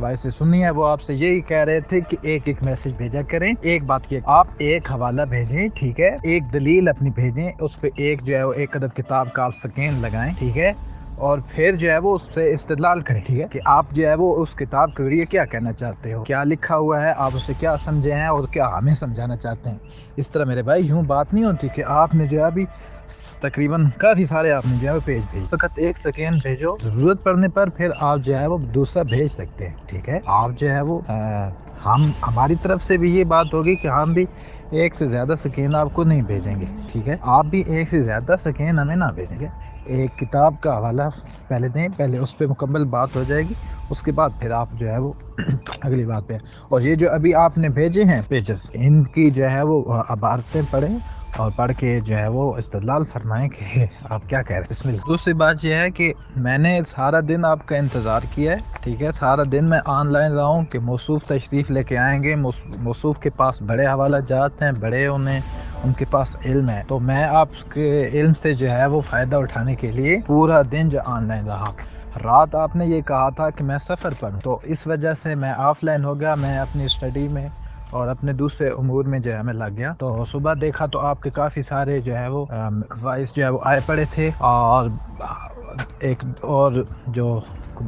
ویسے سنیے، وہ آپ سے یہی کہہ رہے تھے کہ ایک ایک میسج بھیجا کریں. ایک بات کی، آپ ایک حوالہ بھیجیں، ٹھیک ہے، ایک دلیل اپنی بھیجیں، اس پہ ایک جو ہے وہ ایک عدد کتاب کا آپ سکین لگائیں، ٹھیک ہے، اور پھر جو ہے وہ اس سے استدلال کریں، ٹھیک ہے، کہ آپ جو ہے وہ اس کتاب کے ذریعے کیا کہنا چاہتے ہو، کیا لکھا ہوا ہے، آپ اسے کیا سمجھے ہیں اور کیا ہمیں سمجھانا چاہتے ہیں. اس طرح میرے بھائی یوں بات نہیں ہوتی کہ آپ نے جو ہے ابھی تقریباً کافی سارے آپ نے جو ہے وہ پیج بھیج، فقط ایک سیکنڈ بھیجو، ضرورت پڑنے پر پھر آپ جو ہے وہ دوسرا بھیج سکتے ہیں، ٹھیک ہے. آپ جو ہے وہ ہماری طرف سے بھی یہ بات ہوگی کہ ہم بھی ایک سے زیادہ سکین آپ کو نہیں بھیجیں گے، ٹھیک ہے. آپ بھی ایک سے زیادہ سکین ہمیں نہ بھیجیں گے. ایک کتاب کا حوالہ پہلے دیں، پہلے اس پہ مکمل بات ہو جائے گی، اس کے بعد پھر آپ جو ہے وہ اگلی بات پہ. اور یہ جو ابھی آپ نے بھیجے ہیں پیجز، ان کی جو ہے وہ عبارتیں پڑھیں اور پڑھ کے جو ہے وہ استدلال فرمائیں کہ آپ کیا کہہ رہے ہیں. بسم اللہ. دوسری بات یہ ہے کہ میں نے سارا دن آپ کا انتظار کیا ہے، ٹھیک ہے، سارا دن میں آن لائن رہا ہوں کہ موصوف تشریف لے کے آئیں گے. موصوف کے پاس بڑے حوالہ جات ہیں، بڑے ان کے پاس علم ہے، تو میں آپ کے علم سے جو ہے وہ فائدہ اٹھانے کے لیے پورا دن جو آن لائن رہا. رات آپ نے یہ کہا تھا کہ میں سفر پر ہوں، تو اس وجہ سے میں آف لائن ہو گیا، میں اپنی اسٹڈی میں اور اپنے دوسرے امور میں جو ہے میں لگ گیا. تو صبح دیکھا تو آپ کے کافی سارے جو ہے وہ وائس جو ہے وہ آئے پڑے تھے، اور ایک اور جو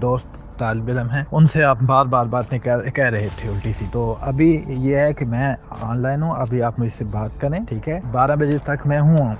دوست طالب علم ہیں ان سے آپ بار بار باتیں کہہ رہے تھے الٹی سی. تو ابھی یہ ہے کہ میں آن لائن ہوں، ابھی آپ مجھ سے بات کریں، ٹھیک ہے. 12 بجے تک میں ہوں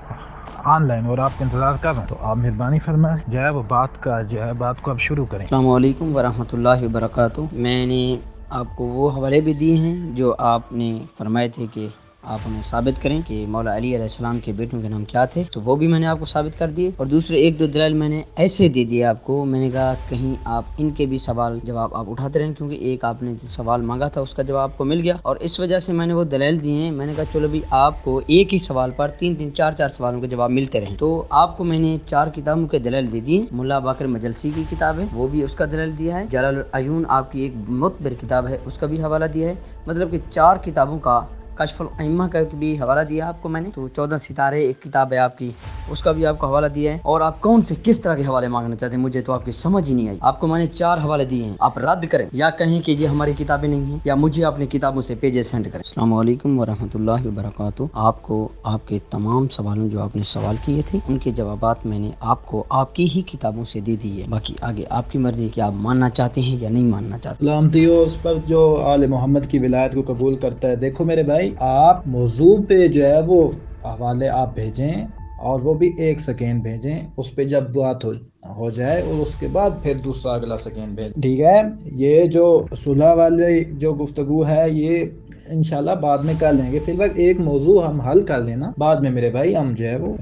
آن لائن اور آپ کا انتظار کر رہا ہوں، تو آپ مہربانی فرمائیں جو ہے وہ بات کو اب شروع کریں. السلام علیکم ورحمۃ اللہ وبرکاتہ. میں نے آپ کو وہ حوالے بھی دیے ہیں جو آپ نے فرمائے تھے کہ آپ ہمیں ثابت کریں کہ مولا علی علیہ السلام کے بیٹوں کے نام کیا تھے، تو وہ بھی میں نے آپ کو ثابت کر دیے. اور دوسرے ایک دو دلائل میں نے ایسے دے دیے آپ کو. میں نے کہا کہیں آپ ان کے بھی سوال جواب آپ اٹھاتے رہیں، کیونکہ ایک آپ نے سوال مانگا تھا اس کا جواب آپ کو مل گیا، اور اس وجہ سے میں نے وہ دلائل دیے ہیں. میں نے کہا چلو بھی آپ کو ایک ہی سوال پر تین چار سوالوں کے جواب ملتے رہیں. تو آپ کو میں نے 4 کتابوں کے دلائل دے دیے. ملا باقر مجلسی کی کتاب ہے، وہ بھی اس کا دلائل دیا ہے. جلال العیون آپ کی ایک معتبر کتاب ہے، اس کا بھی حوالہ دیا ہے. مطلب کہ 4 کتابوں کا، کشف الائمہ کا بھی حوالہ دیا آپ کو میں نے. تو 14 ستارے ایک کتاب ہے آپ کی، اس کا بھی آپ کو حوالہ دیا ہے. اور آپ کون سے کس طرح کے حوالے مانگنا چاہتے ہیں مجھے تو آپ کی سمجھ ہی نہیں آئی. آپ کو میں نے 4 حوالے دیے ہیں، آپ رد کریں یا کہیں کہ یہ ہماری کتابیں نہیں ہیں، یا مجھے اپنی کتابوں سے پیجز سینڈ کریں. السلام علیکم ورحمۃ اللہ وبرکاتہ. آپ کو آپ کے تمام سوالوں جو آپ نے سوال کیے تھے ان کے جوابات میں نے آپ کو آپ کی ہی کتابوں سے دے دی ہے. باقی آگے آپ کی مرضی کہ آپ ماننا چاہتے ہیں یا نہیں ماننا چاہتے. سلامتیوں اس پر جو آل محمد کی ولایت کو قبول کرتا ہے. دیکھو میرے بھائی، آپ موضوع پہ جو ہے وہ حوالے آپ بھیجیں، اور وہ بھی ایک سیکنڈ بھیجیں. اس پہ جب بات ہو جائے اور اس کے بعد پھر دوسرا اگلا سیکنڈ بھیجیں، ٹھیک ہے. یہ جو صلح والی جو گفتگو ہے یہ انشاءاللہ بعد میں کر لیں گے. فی الوقت ایک موضوع ہم حل کر لینا، بعد میں میرے بھائی ہم جو ہے وہ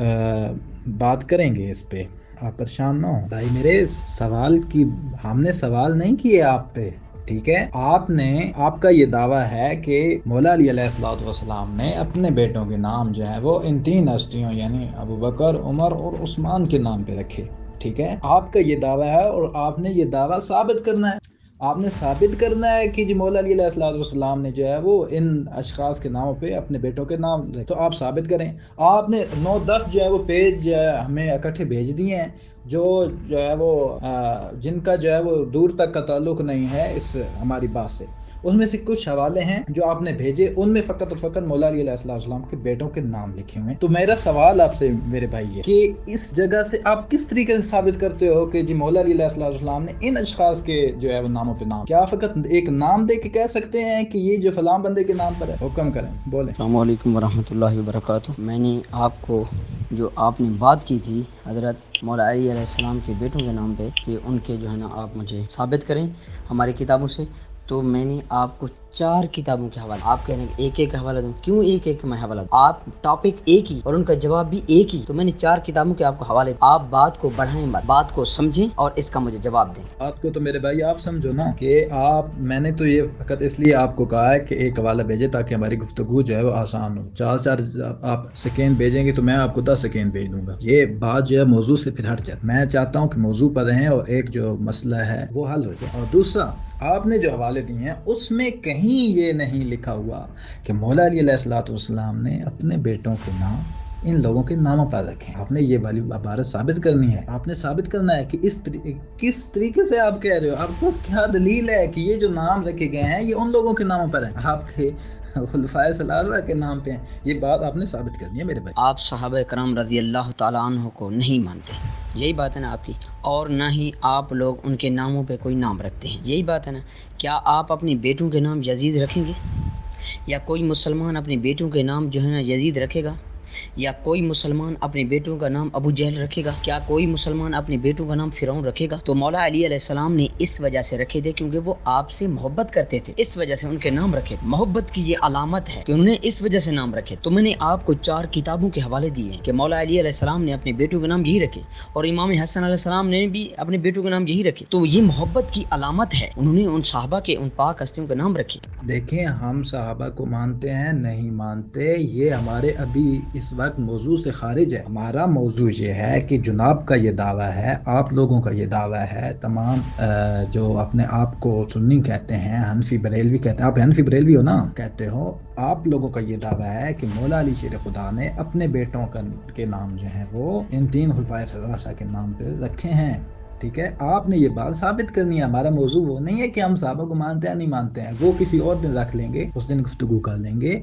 بات کریں گے اس پہ. آپ پریشان نہ ہو بھائی میرے. سوال کی ہم نے سوال نہیں کیے آپ پہ، ٹھیک ہے. آپ کا یہ دعویٰ ہے کہ مولا علی علیہ الصلوۃ والسلام نے اپنے بیٹوں کے نام جو ہے وہ ان 3 ہستیوں یعنی ابو بکر، عمر اور عثمان کے نام پہ رکھے، ٹھیک ہے. آپ کا یہ دعویٰ ہے اور آپ نے یہ دعویٰ ثابت کرنا ہے. آپ نے ثابت کرنا ہے کہ جی مولا علی علیہ الصلوۃ والسلام نے جو ہے وہ ان اشخاص کے ناموں پہ اپنے بیٹوں کے نام رکھے. تو آپ ثابت کریں. آپ نے 9-10 جو ہے وہ پیج ہمیں اکٹھے بھیج دیے ہیں، جو ہے وہ جن کا جو ہے وہ دور تک کا تعلق نہیں ہے اس ہماری بات سے. اس میں سے کچھ حوالے ہیں جو آپ نے بھیجے، ان میں فقط اور فقط مولا علی علیہ السلام کے بیٹوں کے نام لکھے ہوئے ہیں. تو میرا سوال آپ سے میرے بھائی ہے کہ اس جگہ سے آپ کس طریقے سے ثابت کرتے ہو کہ جی مولا علی علیہ السلام نے ان اشخاص کے جو ہے وہ ناموں پہ نام، کیا فقط ایک نام دے کے کہہ سکتے ہیں کہ یہ جو فلاں بندے کے نام پر ہے؟ حکم کریں، بولیں. السلام علیکم ورحمۃ اللہ وبرکاتہ. میں نے آپ کو جو آپ نے بات کی تھی حضرت مولا علی علیہ السلام کے بیٹوں کے نام پہ کہ ان کے جو ہے نا آپ مجھے ثابت کریں ہماری کتابوں سے، تو میں نے آپ کو 4 کتابوں کے حوالے، آپ کہہ رہے ہیں کہ ایک حوالہ دوں، کیوں ایک میں حوالہ دوں؟ آپ ٹاپک ایک ہی اور ان کا جواب بھی ایک ہی، تو میں نے 4 کتابوں کے آپ کو حوالے. آپ بات کو بڑھائیں مت، بات کو سمجھیں اور اس کا مجھے جواب دیں. بات کو تو میرے بھائی آپ سمجھو نا کہ میں نے تو یہ فقط اس لیے آپ کو کہا ہے کہ ایک حوالہ بھیجے تاکہ ہماری گفتگو جو ہے وہ آسان ہو. 4 آپ سیکنڈ بھیجیں گے تو میں آپ کو 10 سیکنڈ بھیج دوں گا. یہ بات جو ہے موضوع سے پھر ہٹ جاتی. میں چاہتا ہوں کہ موضوع پر رہیں اور ایک جو مسئلہ ہے وہ حل ہو جائے. اور دوسرا، آپ نے جو حوالے دیے ہیں اس میں کہیں یہ نہیں لکھا ہوا کہ مولا علی علیہ الصلوۃ والسلام نے اپنے بیٹوں کے نام ان لوگوں کے ناموں پر رکھیں۔ آپ نے یہ والی عبارت ثابت کرنی ہے، آپ نے ثابت کرنا ہے کہ کس طریقے سے آپ کہہ رہے ہو، آپ کو کیا دلیل ہے کہ یہ جو نام رکھے گئے ہیں یہ ان لوگوں کے ناموں پر ہیں، آپ کے خلفائے ثلاثہ کے نام پہ ہیں۔ یہ بات آپ نے ثابت کرنی ہے میرے بھائی۔ آپ صحابہ کرام رضی اللہ تعالیٰ عنہ کو نہیں مانتے، یہی بات ہے نا آپ کی، اور نہ ہی آپ لوگ ان کے ناموں پہ کوئی نام رکھتے ہیں، یہی بات ہے نا۔ کیا آپ اپنی بیٹوں کے نام یزید رکھیں گے؟ یا کوئی مسلمان اپنے بیٹوں کے نام جو ہے نا یزید رکھے گا؟ یا کوئی مسلمان اپنے بیٹوں کا نام ابو جہل رکھے گا؟ کیا کوئی مسلمان اپنے بیٹوں کا نام فرعون رکھے گا؟ تو مولا علی علیہ السلام نے اس وجہ سے رکھے تھے کیونکہ وہ آپ سے محبت کرتے تھے، اس وجہ سے ان کے نام رکھے تھے۔ محبت کی یہ علامت ہے کہ انہوں نے اس وجہ سے نام رکھے۔ تو میں نے آپ کو 4 کتابوں کے حوالے دیے ہیں کہ مولا علی علیہ السلام نے اپنے بیٹوں کے نام یہی رکھے، اور امام حسن علیہ السلام نے بھی اپنے بیٹوں کے نام یہی رکھے۔ تو یہ محبت کی علامت ہے، انہوں نے ان صحابہ کے، ان پاک ہستیوں کے نام رکھے۔ دیکھیں، ہم صحابہ کو مانتے ہیں نہیں مانتے، یہ ہمارے ابھی اس وقت موضوع سے خارج ہے۔ ہمارا موضوع یہ ہے کہ جناب کا یہ دعویٰ ہے، آپ لوگوں کا یہ دعویٰ ہے، تمام جو اپنے آپ کو سنی کہتے ہیں، حنفی بریلوی کہتے ہیں، آپ حنفی بریلوی ہو نا، کہتے ہو، آپ لوگوں کا یہ دعویٰ ہے کہ مولا علی شیر خدا نے اپنے بیٹوں کے نام جو ہیں وہ ان 3 خلفائے ثلاثہ کے نام پہ رکھے ہیں۔ ٹھیک ہے، آپ نے یہ بات ثابت کرنی ہے۔ ہمارا موضوع وہ نہیں ہے کہ ہم صحابہ کو مانتے ہیں نہیں مانتے ہیں، وہ کسی اور دن رکھ لیں گے، اس دن گفتگو کر لیں گے،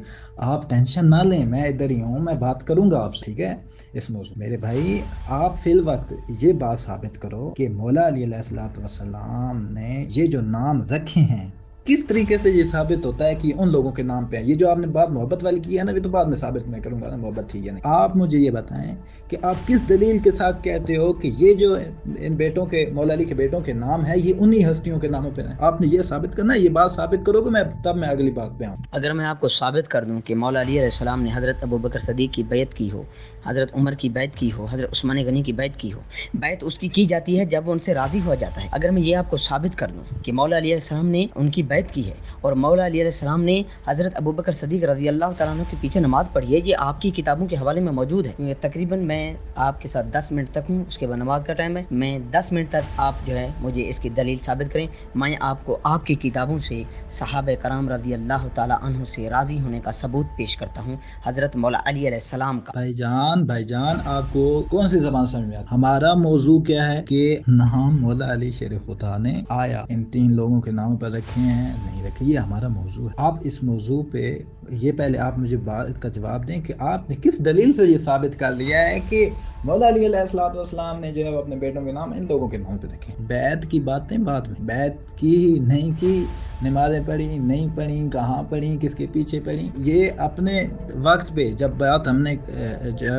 آپ ٹینشن نہ لیں، میں ادھر ہی ہوں، میں بات کروں گا آپ سے، ٹھیک ہے، اس موضوع۔ میرے بھائی، آپ فی الوقت یہ بات ثابت کرو کہ مولا علی علیہ السلام نے یہ جو نام رکھے ہیں، کس طریقے سے یہ ثابت ہوتا ہے کہ ان لوگوں کے نام پہ ہیں؟ یہ جو آپ نے بات محبت والی کی ہے نا، یہ تو بعد میں ثابت میں کروں گا نا، محبت ٹھیک ہے نہیں۔ آپ مجھے یہ بتائیں کہ آپ کس دلیل کے ساتھ کہتے ہو کہ یہ جو ان بیٹوں کے، مولا علی کے بیٹوں کے نام ہے، یہ انہی ہستیوں کے ناموں پہ ہیں؟ آپ نے یہ ثابت کرنا ہے، یہ بات ثابت کرو گے تب میں اگلی بات پہ آؤں۔ اگر میں آپ کو ثابت کر دوں کہ مولا علی علیہ السلام نے حضرت ابوبکر صدیق کی بیعت کی ہو، حضرت عمر کی بیعت کی ہو، حضرت عثمان غنی کی بیعت کی ہو، بیعت اس کی جاتی ہے جب وہ ان سے راضی ہو جاتا ہے۔ اگر میں یہ آپ کو ثابت کر دوں کہ مولا علی علیہ السلام نے ان کی بیعت کی ہے اور مولا علی علیہ السلام نے حضرت ابوبکر صدیق رضی اللہ تعالیٰ عنہ کے پیچھے نماز پڑھی ہے، یہ آپ کی کتابوں کے حوالے میں موجود ہے، کیونکہ تقریباً میں آپ کے ساتھ 10 منٹ تک ہوں، اس کے بعد نماز کا ٹائم ہے، میں 10 منٹ تک آپ جو ہے مجھے اس کی دلیل ثابت کریں، میں آپ کو آپ کی کتابوں سے صحابہ کرام رضی اللہ تعالیٰ عنہ سے راضی ہونے کا ثبوت پیش کرتا ہوں، حضرت مولا علی علیہ السلام کا۔ بھائی جان آپ کو کون سی زبان سمجھ میں آتی؟ ہمارا موضوع کیا ہے کہ نام مولا علی شیر خدا نے آیا ان 3 لوگوں کے ناموں پر رکھے ہیں نہیں رکھے، یہ ہمارا موضوع ہے۔ آپ اس موضوع پہ یہ پہلے آپ مجھے بات کا جواب دیں کہ آپ نے کس دلیل سے یہ ثابت کر لیا ہے کہ مولا علی علیہ السلام نے جو ہے اپنے بیٹوں کے نام ان لوگوں کے نام پہ رکھے۔ بیعت کی باتیں بعد میں، بیعت کی نہیں کی، نمازیں پڑھی نہیں پڑھی، کہاں پڑھی، کس کے پیچھے پڑھی، یہ اپنے وقت پہ جب بات ہم نے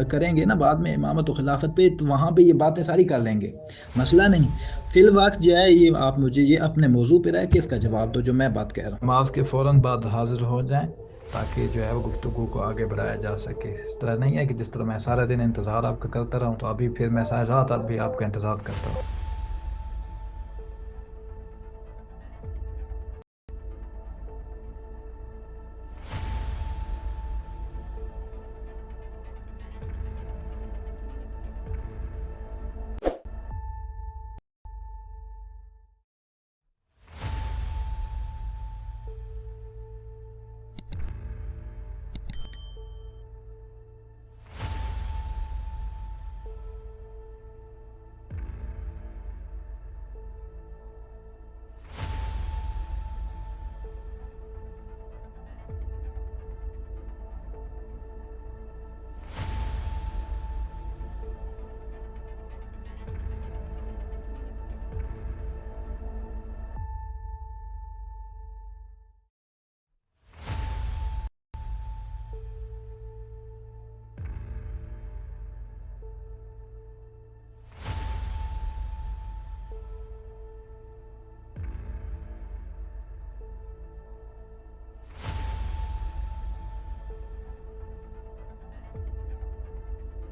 کریں گے نا بعد میں امامت و خلافت پہ، تو وہاں پہ یہ باتیں ساری کر لیں گے، مسئلہ نہیں۔ فی الوقت جو ہے یہ آپ مجھے یہ اپنے موضوع پہ رہ کے اس کا جواب دو جو میں بات کہہ رہا ہوں۔ نماز کے فوراً بعد حاضر ہو جائیں تاکہ جو ہے وہ گفتگو کو آگے بڑھایا جا سکے۔ اس طرح نہیں ہے کہ جس طرح میں سارا دن انتظار آپ کا کرتا رہا ہوں، تو ابھی پھر میں ساری رات اب بھی آپ کا انتظار کرتا ہوں۔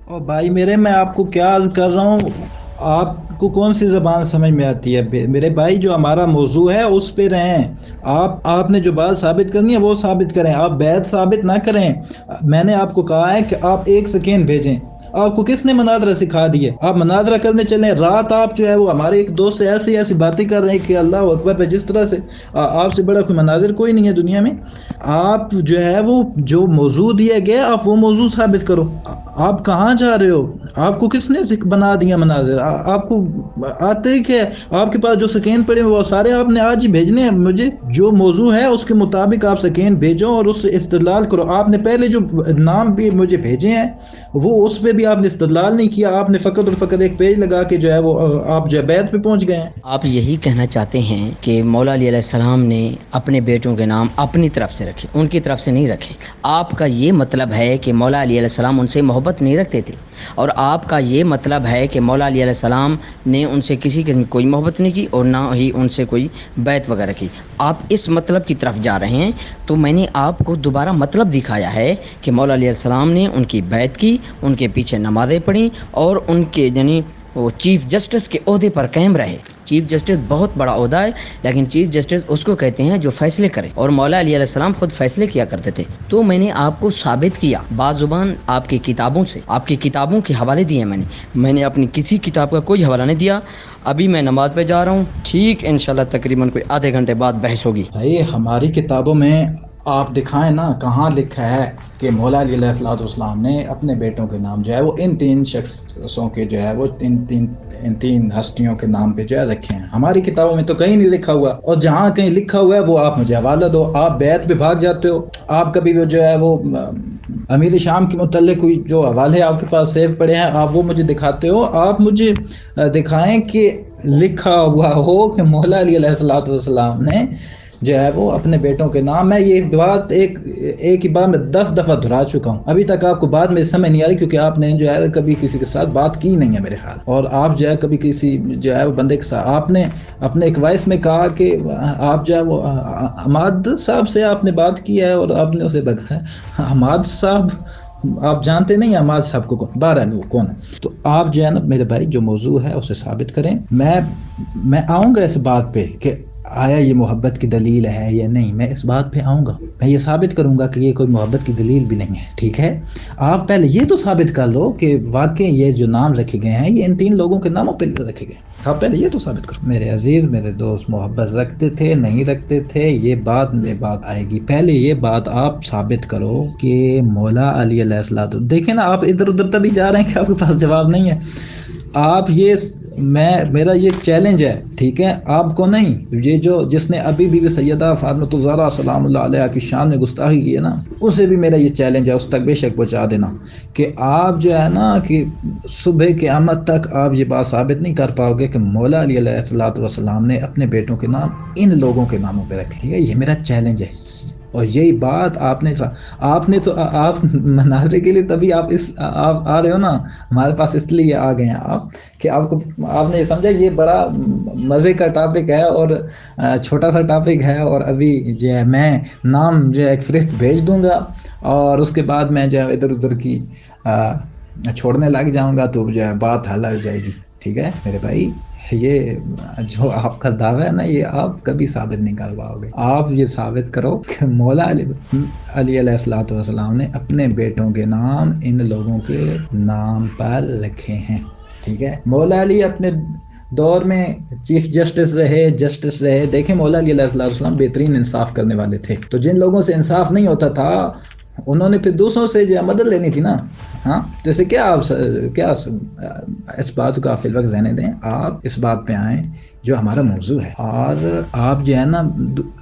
او بھائی میرے، میں آپ کو کیا عرض کر رہا ہوں، آپ کو کون سی زبان سمجھ میں آتی ہے؟ میرے بھائی، جو ہمارا موضوع ہے اس پہ رہیں۔ آپ نے جو بات ثابت کرنی ہے وہ ثابت کریں، آپ بیعت ثابت نہ کریں۔ میں نے آپ کو کہا ہے کہ آپ 1 سیکنڈ بھیجیں، آپ کو کس نے مناظرہ سکھا دیے؟ آپ مناظرہ کرنے چلیں، رات آپ جو ہے وہ ہمارے ایک دوست سے ایسی باتیں کر رہے ہیں کہ اللہ اکبر پہ، جس طرح سے آپ سے بڑا کوئی مناظر کوئی نہیں ہے دنیا میں۔ آپ جو ہے وہ جو موضوع دیا گیا آپ وہ موضوع ثابت کرو۔ آپ کہاں جا رہے ہو؟ آپ کو کس نے بنا دیا مناظر؟ آپ کو آتے کہ آپ کے پاس جو سکین پڑے وہ سارے آپ نے آج ہی بھیجنے ہیں مجھے؟ جو موضوع ہے اس کے مطابق آپ سکین بھیجو اور اس سے استدلال کرو۔ آپ نے پہلے جو نام بھی مجھے بھیجے ہیں وہ اس پہ بھی آپ نے استدلال نہیں کیا، آپ نے فقط اور فقط ایک پیج لگا کے جو ہے وہ آپ جو ہے بیت پہ پہنچ گئے ہیں۔ آپ یہی کہنا چاہتے ہیں کہ مولا علی علیہ السلام نے اپنے بیٹوں کے نام اپنی طرف سے رکھے، ان کی طرف سے نہیں رکھے۔ آپ کا یہ مطلب ہے کہ مولا علی علیہ السلام ان سے محبت نہیں رکھتے تھے، اور آپ کا یہ مطلب ہے کہ مولا علی علیہ السلام نے ان سے کسی قسم کی کوئی محبت نہیں کی اور نہ ہی ان سے کوئی بیعت وغیرہ کی۔ آپ اس مطلب کی طرف جا رہے ہیں، تو میں نے آپ کو دوبارہ مطلب دکھایا ہے کہ مولا علیہ السلام نے ان کی بیعت کی، ان کے پیچھے نمازیں پڑھیں اور ان کے یعنی وہ چیف جسٹس کے عہدے پر قائم رہے۔ چیف جسٹس بہت بڑا عہدہ ہے، لیکن چیف جسٹس اس کو کہتے ہیں جو فیصلے کرے، اور مولا علی علیہ السلام خود فیصلے کیا کرتے تھے۔ تو میں نے آپ کو ثابت کیا بازبان آپ کی کتابوں سے، آپ کی کتابوں کے حوالے دیے میں نے اپنی کسی کتاب کا کوئی حوالہ نہیں دیا۔ ابھی میں نماز پہ جا رہا ہوں، ٹھیک انشاءاللہ تقریباً کوئی آدھے گھنٹے بعد بحث ہوگی۔ بھائی ہماری کتابوں میں آپ دکھائیں نا کہاں لکھا ہے کہ مولا علی علیہ السلام نے اپنے بیٹوں کے نام جو ہے وہ ان تین شخصوں کے جو ہے وہ ان تین ہستیوں کے نام پہ جو ہے رکھے ہیں۔ ہماری کتابوں میں تو کہیں نہیں لکھا ہوا، اور جہاں کہیں لکھا ہوا ہے وہ آپ مجھے حوالہ دو۔ آپ بیعت پہ بھاگ جاتے ہو، آپ کبھی وہ جو ہے وہ امیر شام کے متعلق کوئی جو حوالے آپ کے پاس سیو پڑے ہیں آپ وہ مجھے دکھاتے ہو۔ آپ مجھے دکھائیں کہ لکھا ہوا ہو کہ مولا علی علیہ السلام نے جو ہے وہ اپنے بیٹوں کے نام، میں یہ بات ایک ہی بار میں 10 دفعہ دہرا چکا ہوں، ابھی تک آپ کو بات میں سمجھ نہیں آ رہی، کیونکہ آپ نے جو ہے کبھی کسی کے ساتھ بات کی نہیں ہے میرے خیال، اور آپ جو ہے کبھی کسی جو ہے بندے کے ساتھ آپ نے اپنے ایک وائس میں کہا کہ آپ جو ہے وہ حماد صاحب سے آپ نے بات کی ہے اور آپ نے اسے بگایا۔ حماد صاحب آپ جانتے نہیں ہیں حماد صاحب کو، 12 لوگ کون ہے؟ تو آپ جو ہے نا میرے بھائی جو موضوع ہے اسے ثابت کریں۔ میں آؤں گا اس بات پہ کہ آیا یہ محبت کی دلیل ہے یا نہیں، میں اس بات پہ آؤں گا، میں یہ ثابت کروں گا کہ یہ کوئی محبت کی دلیل بھی نہیں ہے، ٹھیک ہے؟ آپ پہلے یہ تو ثابت کر لو کہ واقعی یہ جو نام رکھے گئے ہیں یہ ان تین لوگوں کے ناموں پہ رکھے گئے، آپ پہلے یہ تو ثابت کرو۔ میرے عزیز میرے دوست، محبت رکھتے تھے نہیں رکھتے تھے یہ بات میں بات آئے گی، پہلے یہ بات آپ ثابت کرو کہ مولا علی علیہ السلام، دیکھیں نا آپ ادھر ادھر تبھی جا رہے ہیں کہ آپ کے پاس جواب نہیں ہے۔ آپ یہ میرا یہ چیلنج ہے، ٹھیک ہے؟ آپ کو نہیں، یہ جو جس نے ابھی بھی سیدہ فاطمہ الزہرا سلام اللہ علیہ کی شان میں گستاخی کی ہے نا، اسے بھی میرا یہ چیلنج ہے اس تک بے شک پہنچا دینا کہ آپ جو ہے نا کہ صبح قیامت تک آپ یہ بات ثابت نہیں کر پاؤ گے کہ مولا علی علیہ السلام نے اپنے بیٹوں کے نام ان لوگوں کے ناموں پہ رکھے، یہ میرا چیلنج ہے۔ اور یہی بات آپ نے تو آپ مناظرے کے لیے تبھی آپ آ رہے ہو نا ہمارے پاس، اس لیے آ گئے ہیں آپ کہ آپ نے سمجھا یہ بڑا مزے کا ٹاپک ہے اور چھوٹا سا ٹاپک ہے، اور ابھی جو ہے میں نام جو ہے ایک فہرست بھیج دوں گا اور اس کے بعد میں جو ہے ادھر ادھر کی چھوڑنے لگ جاؤں گا تو جو ہے بات حل ہو جائے گی، ٹھیک ہے میرے بھائی؟ یہ جو آپ کا دعویٰ ہے نا یہ آپ کبھی ثابت نہیں کر پاؤ گے۔ آپ یہ ثابت کرو کہ مولا علی علیہ السلام نے اپنے بیٹوں کے نام ان لوگوں کے نام پر رکھے ہیں، ٹھیک ہے؟ مولا علی اپنے دور میں چیف جسٹس رہے، دیکھیں مولا علی علیہ السلام بہترین انصاف کرنے والے تھے، تو جن لوگوں سے انصاف نہیں ہوتا تھا انہوں نے پھر دوسروں سے جو مدد لینی تھی نا، ہاں؟ تو اسے کیا اس بات کو آپ فی الوقت ذہن دیں، آپ اس بات پہ آئیں جو ہمارا موضوع ہے، اور آپ جو ہے نا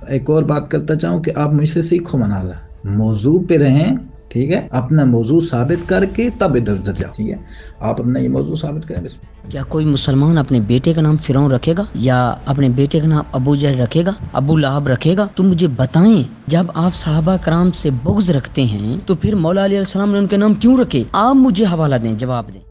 ایک اور بات کرتا چاہوں کہ آپ مجھ سے سیکھو مناظرہ، موضوع پہ رہیں، ٹھیک ہے؟ اپنا موضوع ثابت کر کے تب ادھر ادھر جاؤ، ٹھیک ہے؟ آپ اپنا یہ موضوع ثابت کریں بس۔ کیا کوئی مسلمان اپنے بیٹے کا نام فرعون رکھے گا یا اپنے بیٹے کا نام ابو جہل رکھے گا، ابو لہب رکھے گا؟ تو مجھے بتائیں، جب آپ صحابہ کرام سے بغض رکھتے ہیں تو پھر مولا علیہ السلام نے ان کے نام کیوں رکھے؟ آپ مجھے حوالہ دیں، جواب دیں۔